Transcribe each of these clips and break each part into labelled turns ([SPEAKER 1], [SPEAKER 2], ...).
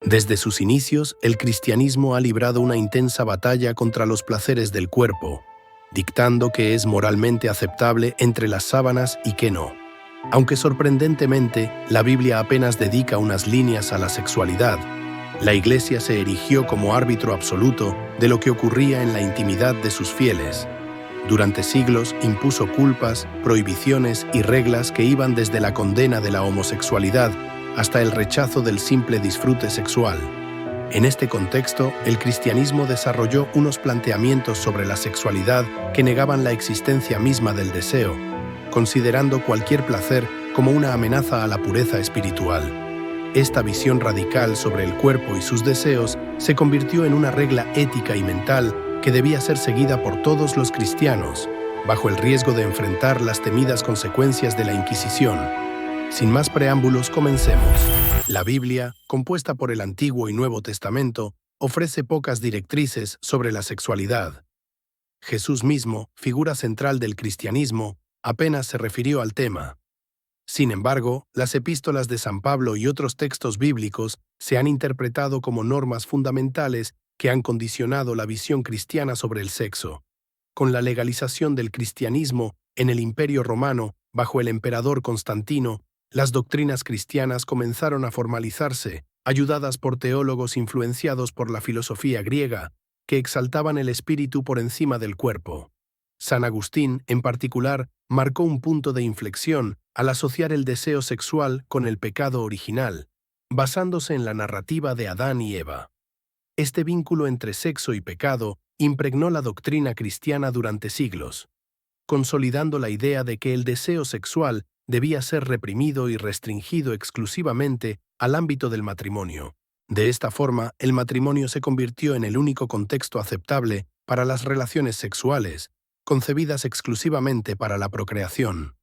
[SPEAKER 1] Desde sus inicios, el cristianismo ha librado una intensa batalla contra los placeres del cuerpo, dictando qué es moralmente aceptable entre las sábanas y qué no. Aunque sorprendentemente, la Biblia apenas dedica unas líneas a la sexualidad, la Iglesia se erigió como árbitro absoluto de lo que ocurría en la intimidad de sus fieles. Durante siglos impuso culpas, prohibiciones y reglas que iban desde la condena de la homosexualidad hasta el rechazo del simple disfrute sexual. En este contexto, el cristianismo desarrolló unos planteamientos sobre la sexualidad que negaban la existencia misma del deseo, considerando cualquier placer como una amenaza a la pureza espiritual. Esta visión radical sobre el cuerpo y sus deseos se convirtió en una regla ética y mental que debía ser seguida por todos los cristianos, bajo el riesgo de enfrentar las temidas consecuencias de la Inquisición. Sin más preámbulos, comencemos. La Biblia, compuesta por el Antiguo y Nuevo Testamento, ofrece pocas directrices sobre la sexualidad. Jesús mismo, figura central del cristianismo, apenas se refirió al tema. Sin embargo, las epístolas de San Pablo y otros textos bíblicos se han interpretado como normas fundamentales que han condicionado la visión cristiana sobre el sexo. Con la legalización del cristianismo en el Imperio Romano, bajo el emperador Constantino, las doctrinas cristianas comenzaron a formalizarse, ayudadas por teólogos influenciados por la filosofía griega, que exaltaban el espíritu por encima del cuerpo. San Agustín, en particular, marcó un punto de inflexión al asociar el deseo sexual con el pecado original, basándose en la narrativa de Adán y Eva. Este vínculo entre sexo y pecado impregnó la doctrina cristiana durante siglos, consolidando la idea de que el deseo sexual debía ser reprimido y restringido exclusivamente al ámbito del matrimonio. De esta forma, el matrimonio se convirtió en el único contexto aceptable para las relaciones sexuales, concebidas exclusivamente para la procreación.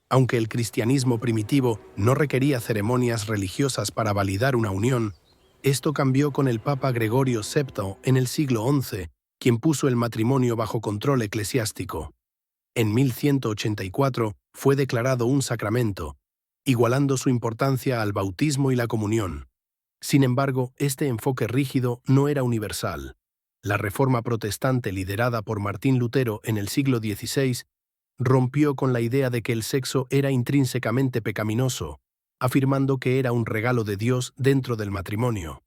[SPEAKER 1] Aunque el cristianismo primitivo no requería ceremonias religiosas para validar una unión, esto cambió con el Papa Gregorio VII en el siglo XI, quien puso el matrimonio bajo control eclesiástico. En 1184 fue declarado un sacramento, igualando su importancia al bautismo y la comunión. Sin embargo, este enfoque rígido no era universal. La Reforma protestante liderada por Martín Lutero en el siglo XVI rompió con la idea de que el sexo era intrínsecamente pecaminoso, afirmando que era un regalo de Dios dentro del matrimonio.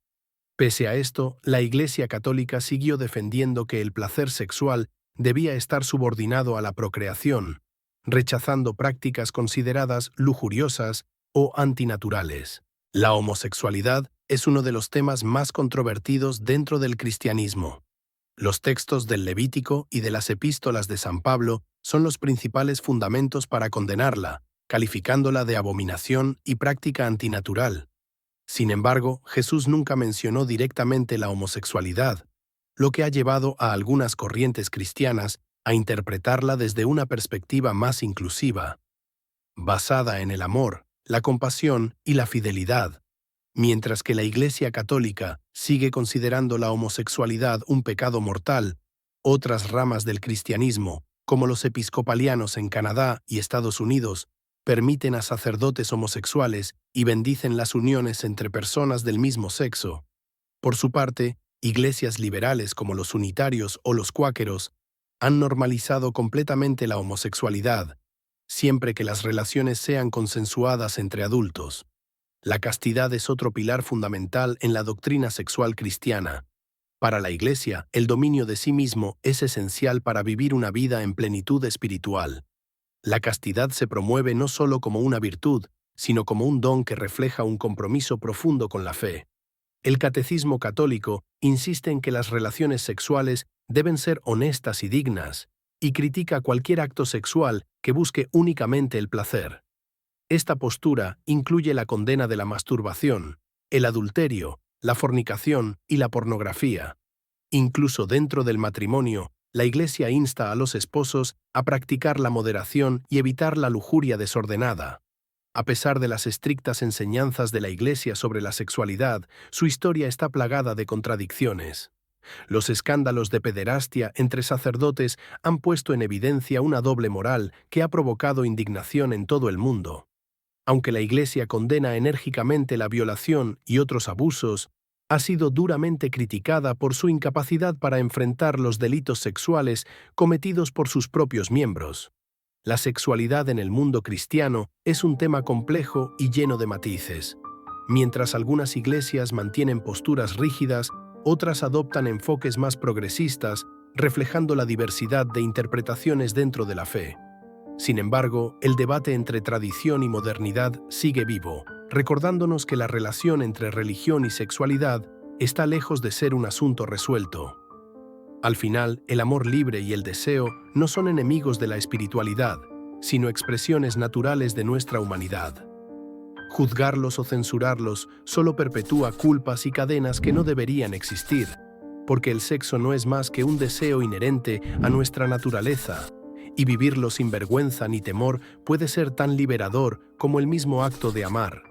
[SPEAKER 1] Pese a esto, la Iglesia Católica siguió defendiendo que el placer sexual debía estar subordinado a la procreación, rechazando prácticas consideradas lujuriosas o antinaturales. La homosexualidad es uno de los temas más controvertidos dentro del cristianismo. Los textos del Levítico y de las epístolas de San Pablo son los principales fundamentos para condenarla, calificándola de abominación y práctica antinatural. Sin embargo, Jesús nunca mencionó directamente la homosexualidad, lo que ha llevado a algunas corrientes cristianas a interpretarla desde una perspectiva más inclusiva, basada en el amor, la compasión y la fidelidad. Mientras que la Iglesia Católica sigue considerando la homosexualidad un pecado mortal, otras ramas del cristianismo, como los episcopalianos en Canadá y Estados Unidos, permiten a sacerdotes homosexuales y bendicen las uniones entre personas del mismo sexo. Por su parte, iglesias liberales como los unitarios o los cuáqueros han normalizado completamente la homosexualidad, siempre que las relaciones sean consensuadas entre adultos. La castidad es otro pilar fundamental en la doctrina sexual cristiana. Para la Iglesia, el dominio de sí mismo es esencial para vivir una vida en plenitud espiritual. La castidad se promueve no solo como una virtud, sino como un don que refleja un compromiso profundo con la fe. El Catecismo Católico insiste en que las relaciones sexuales deben ser honestas y dignas, y critica cualquier acto sexual que busque únicamente el placer. Esta postura incluye la condena de la masturbación, el adulterio, la fornicación y la pornografía. Incluso dentro del matrimonio, la Iglesia insta a los esposos a practicar la moderación y evitar la lujuria desordenada. A pesar de las estrictas enseñanzas de la Iglesia sobre la sexualidad, su historia está plagada de contradicciones. Los escándalos de pederastia entre sacerdotes han puesto en evidencia una doble moral que ha provocado indignación en todo el mundo. Aunque la Iglesia condena enérgicamente la violación y otros abusos, ha sido duramente criticada por su incapacidad para enfrentar los delitos sexuales cometidos por sus propios miembros. La sexualidad en el mundo cristiano es un tema complejo y lleno de matices. Mientras algunas iglesias mantienen posturas rígidas, otras adoptan enfoques más progresistas, reflejando la diversidad de interpretaciones dentro de la fe. Sin embargo, el debate entre tradición y modernidad sigue vivo, recordándonos que la relación entre religión y sexualidad está lejos de ser un asunto resuelto. Al final, el amor libre y el deseo no son enemigos de la espiritualidad, sino expresiones naturales de nuestra humanidad. Juzgarlos o censurarlos solo perpetúa culpas y cadenas que no deberían existir, porque el sexo no es más que un deseo inherente a nuestra naturaleza, y vivirlo sin vergüenza ni temor puede ser tan liberador como el mismo acto de amar.